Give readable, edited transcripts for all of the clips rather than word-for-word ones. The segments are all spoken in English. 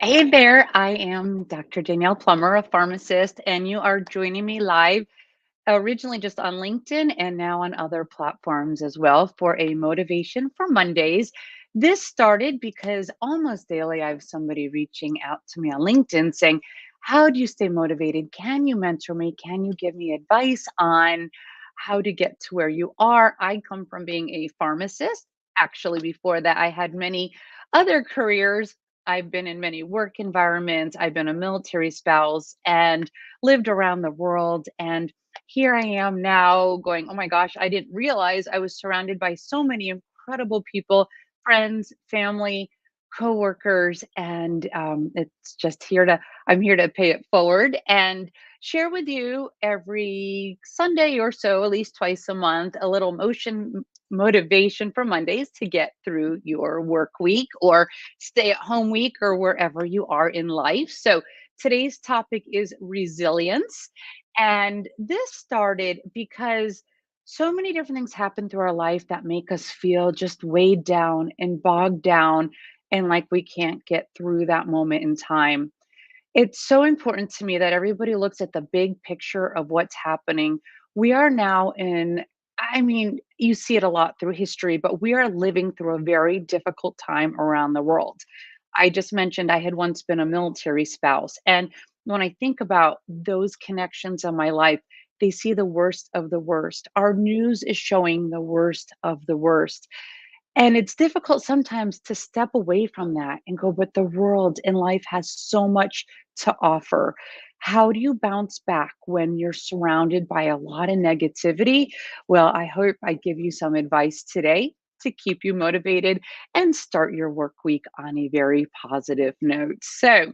Hey there, I am Dr. Danielle Plummer, a pharmacist, and you are joining me live, originally just on LinkedIn and now on other platforms as well for a motivation for Mondays. This started because almost daily I have somebody reaching out to me on LinkedIn saying, how do you stay motivated? Can you mentor me? Can you give me advice on how to get to where you are? I come from being a pharmacist. Actually, before that, I had many other careers. I've been in many work environments. I've been a military spouse and lived around the world. And here I am now going, oh my gosh, I didn't realize I was surrounded by so many incredible people, friends, family, coworkers, and it's just I'm here to pay it forward and share with you every Sunday or so, at least twice a month, a little motivation for Mondays to get through your work week or stay at home week or wherever you are in life. So today's topic is resilience. And this started because so many different things happen through our life that make us feel just weighed down and bogged down and like we can't get through that moment in time. It's so important to me that everybody looks at the big picture of what's happening. We are now you see it a lot through history, but we are living through a very difficult time around the world. I just mentioned I had once been a military spouse. And when I think about those connections in my life, they see the worst of the worst. Our news is showing the worst of the worst. And it's difficult sometimes to step away from that and go, but the world and life has so much to offer. How do you bounce back when you're surrounded by a lot of negativity? Well, I hope I give you some advice today to keep you motivated and start your work week on a very positive note. So,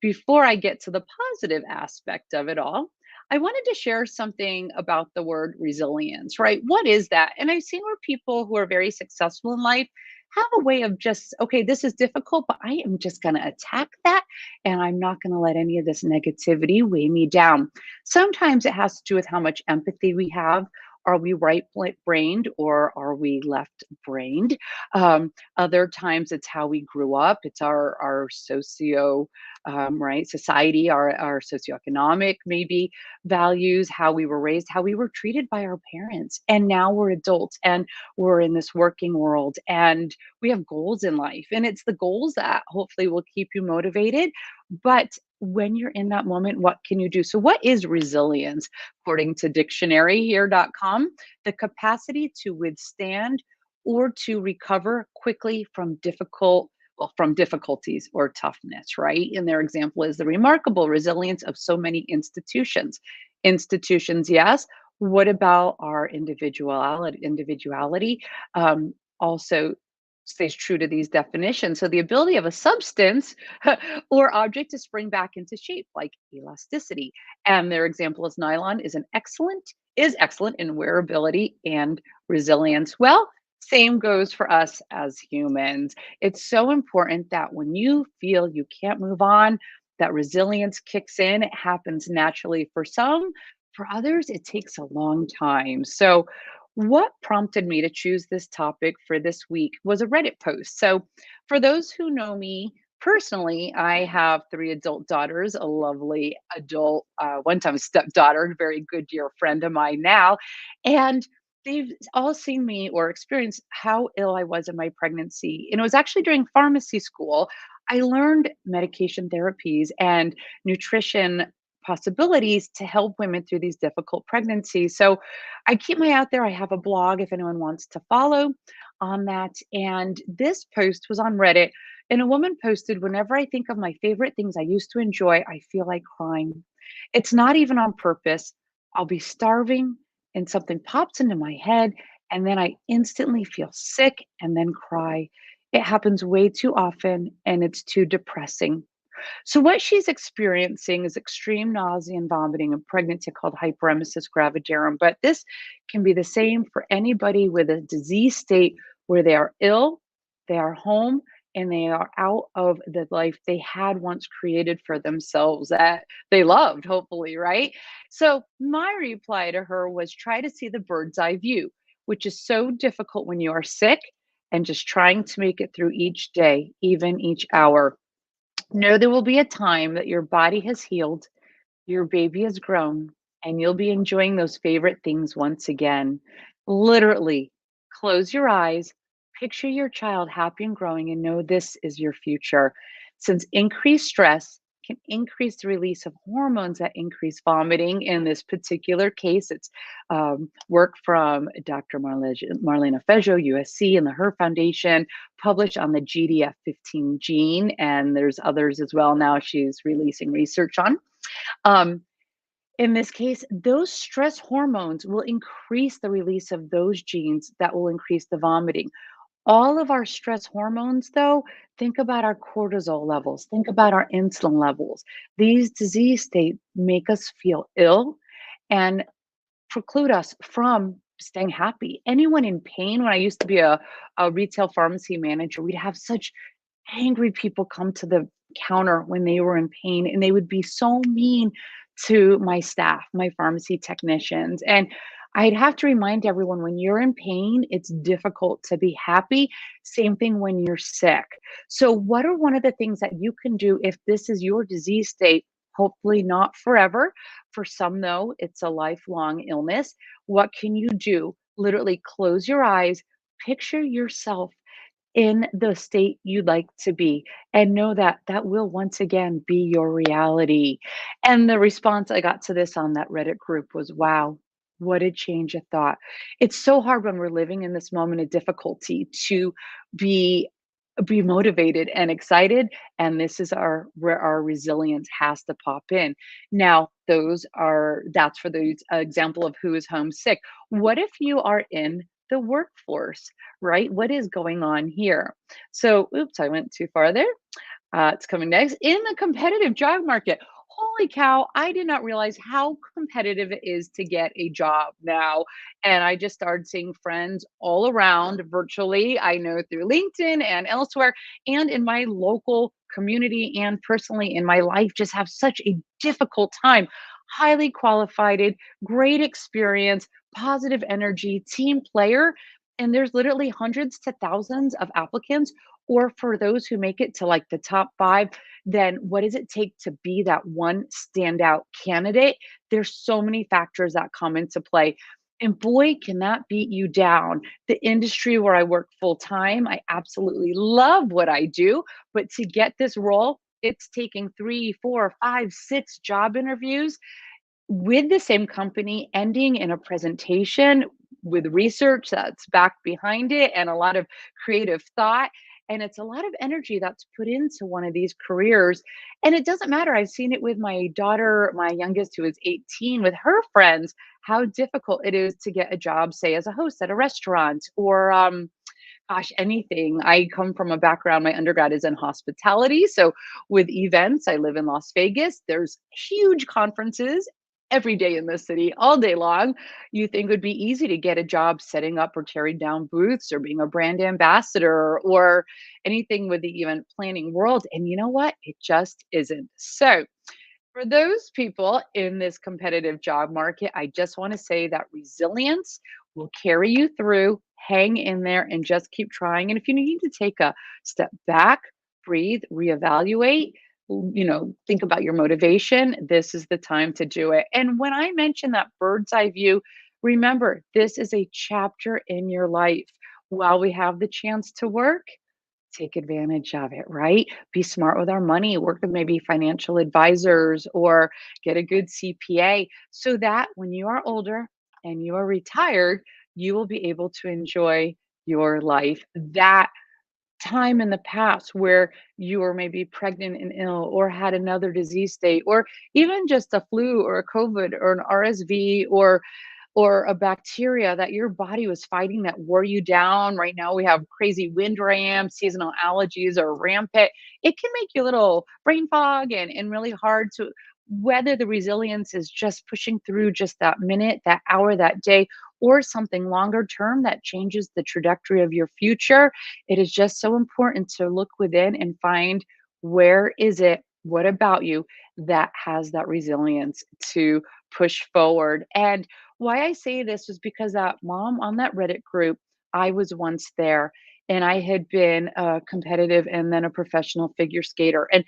before I get to the positive aspect of it all, I wanted to share something about the word resilience, right? What is that? And I've seen where people who are very successful in life have a way of just, okay, this is difficult, but I am just going to attack that and I'm not going to let any of this negativity weigh me down. Sometimes it has to do with how much empathy we have. Are we right brained or are we left brained? Other times it's how we grew up. It's our socio right? Society, our socioeconomic maybe values, how we were raised, how we were treated by our parents. And now we're adults and we're in this working world and we have goals in life. And it's the goals that hopefully will keep you motivated. But when you're in that moment, what can you do? So, what is resilience? According to dictionaryhere.com, the capacity to withstand or to recover quickly from from difficulties or toughness, right? And their example is the remarkable resilience of so many institutions. Institutions, yes. What about our individuality? Individuality also stays true to these definitions. So the ability of a substance or object to spring back into shape, like elasticity. And their example is nylon is excellent in wearability and resilience. Well, same goes for us as humans. It's so important that when you feel you can't move on, that resilience kicks in. It happens naturally for some. For others, it takes a long time. So, what prompted me to choose this topic for this week was a Reddit post. So, for those who know me personally, I have three adult daughters, a lovely adult, one time stepdaughter, a very good dear friend of mine now. And they've all seen me or experienced how ill I was in my pregnancy. And it was actually during pharmacy school. I learned medication therapies and nutrition possibilities to help women through these difficult pregnancies. So I keep my out there. I have a blog if anyone wants to follow on that. And this post was on Reddit. And a woman posted, whenever I think of my favorite things I used to enjoy, I feel like crying. It's not even on purpose. I'll be starving and something pops into my head, and then I instantly feel sick and then cry. It happens way too often and it's too depressing. So, what she's experiencing is extreme nausea and vomiting in pregnancy called hyperemesis gravidarum. But this can be the same for anybody with a disease state where they are ill, they are home, and they are out of the life they had once created for themselves that they loved, hopefully, right? So, my reply to her was try to see the bird's eye view, which is so difficult when you are sick and just trying to make it through each day, even each hour. Know there will be a time that your body has healed, your baby has grown, and you'll be enjoying those favorite things once again. Literally, close your eyes, picture your child happy and growing, and know this is your future. Since increased stress can increase the release of hormones that increase vomiting. In this particular case, it's work from Dr. Marlena Fejo, USC, and the Her Foundation, published on the GDF15 gene. And there's others as well now she's releasing research on. Um, in this case, those stress hormones will increase the release of those genes that will increase the vomiting. All of our stress hormones, though, think about our cortisol levels, think about our insulin levels. These disease states make us feel ill and preclude us from staying happy. Anyone in pain, when I used to be a retail pharmacy manager, we'd have such angry people come to the counter when they were in pain, and they would be so mean to my staff, my pharmacy technicians. And I'd have to remind everyone, when you're in pain, it's difficult to be happy. Same thing when you're sick. So, what are one of the things that you can do if this is your disease state? Hopefully, not forever. For some, though, it's a lifelong illness. What can you do? Literally close your eyes, picture yourself in the state you'd like to be, and know that that will once again be your reality. And the response I got to this on that Reddit group was, wow, what a change of thought. It's so hard when we're living in this moment of difficulty to be motivated and excited, and this is our where our resilience has to pop in. Now that's for the example of who is homesick. What if you are in the workforce, right? What is going on here? So, oops, I went too far there. It's coming next. In the competitive job market, holy cow, I did not realize how competitive it is to get a job now. And I just started seeing friends all around virtually. I know through LinkedIn and elsewhere, and in my local community and personally in my life, just have such a difficult time. Highly qualified, great experience, positive energy, team player. And there's literally hundreds to thousands of applicants, or for those who make it to like the top 5, then what does it take to be that one standout candidate? There's so many factors that come into play. And boy, can that beat you down. The industry where I work full time, I absolutely love what I do. But to get this role, it's taking 3, 4, 5, 6 job interviews with the same company, ending in a presentation with research that's backed behind it and a lot of creative thought. And it's a lot of energy that's put into one of these careers. And it doesn't matter. I've seen it with my daughter, my youngest, who is 18, with her friends, how difficult it is to get a job, say, as a host at a restaurant or, gosh, anything. I come from a background, my undergrad is in hospitality. So with events, I live in Las Vegas. There's huge conferences every day in the city, all day long. You think it would be easy to get a job setting up or tearing down booths or being a brand ambassador or anything with the event planning world. And you know what? It just isn't. So, for those people in this competitive job market, I just want to say that resilience will carry you through. Hang in there and just keep trying. And if you need to take a step back, breathe, reevaluate, think about your motivation, this is the time to do it. And when I mention that bird's eye view, remember this is a chapter in your life. While we have the chance to work, take advantage of it, right? Be smart with our money, work with maybe financial advisors or get a good CPA so that when you are older and you are retired, you will be able to enjoy your life. That time in the past where you were maybe pregnant and ill or had another disease state or even just a flu or a COVID or an RSV or a bacteria that your body was fighting that wore you down. Right now, we have crazy wind ram, seasonal allergies are rampant. It can make you a little brain fog and really hard to whether the resilience is just pushing through just that minute, that hour, that day, or something longer term that changes the trajectory of your future. It is just so important to look within and find where is it, what about you that has that resilience to push forward. And why I say this is because that mom on that Reddit group, I was once there and I had been a competitive and then a professional figure skater. And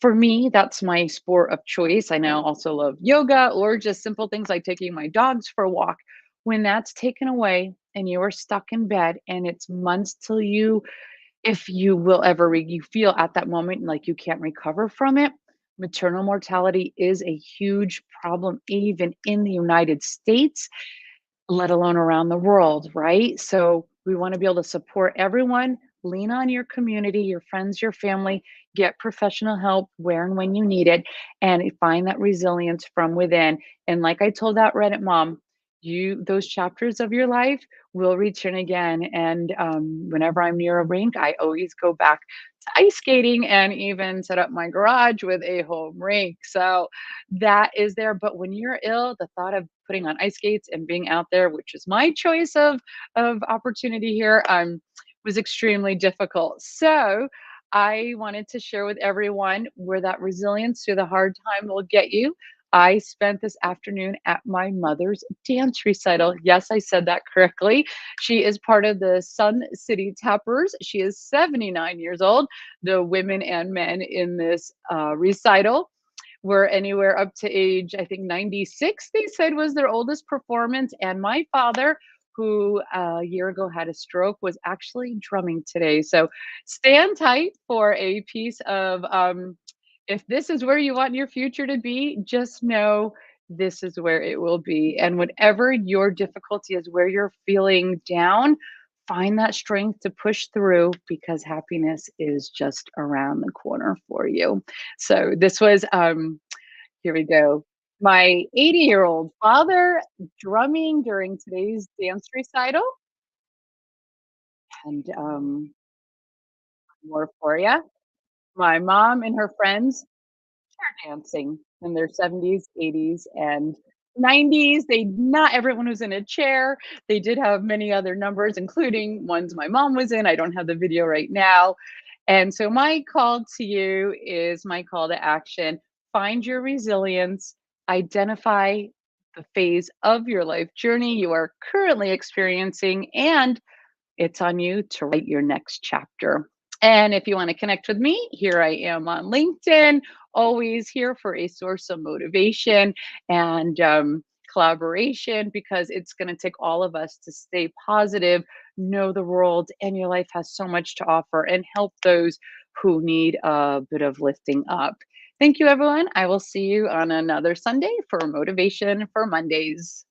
For me, that's my sport of choice. I now also love yoga or just simple things like taking my dogs for a walk. When that's taken away and you are stuck in bed and it's months till you, if you will ever you feel at that moment like you can't recover from it, maternal mortality is a huge problem even in the United States, let alone around the world, right? So we want to be able to support everyone. Lean on your community, your friends, your family, get professional help where and when you need it, and find that resilience from within. And like I told that Reddit mom, you those chapters of your life will return again. And whenever I'm near a rink, I always go back to ice skating and even set up my garage with a home rink. So that is there. But when you're ill, the thought of putting on ice skates and being out there, which is my choice of opportunity here, was extremely difficult. So I wanted to share with everyone where that resilience through the hard time will get you. I spent this afternoon at my mother's dance recital. Yes, I said that correctly. She is part of the Sun City Tappers. She is 79 years old. The women and men in this recital were anywhere up to age, I think 96, they said was their oldest performance. And my father, who a year ago had a stroke, was actually drumming today. So stand tight for a piece of, if this is where you want your future to be, just know this is where it will be. And whatever your difficulty is, where you're feeling down, find that strength to push through because happiness is just around the corner for you. So this was, here we go. My 80-year-old father drumming during today's dance recital, and more for you. My mom and her friends dancing in their 70s, 80s, and 90s. They not everyone was in a chair. They did have many other numbers, including ones my mom was in. I don't have the video right now. And so my call to you is my call to action. Find your resilience, identify the phase of your life journey you are currently experiencing, and it's on you to write your next chapter. And if you want to connect with me, here I am on LinkedIn, always here for a source of motivation and collaboration because it's going to take all of us to stay positive, know the world, and your life has so much to offer and help those who need a bit of lifting up. Thank you, everyone. I will see you on another Sunday for Motivation for Mondays.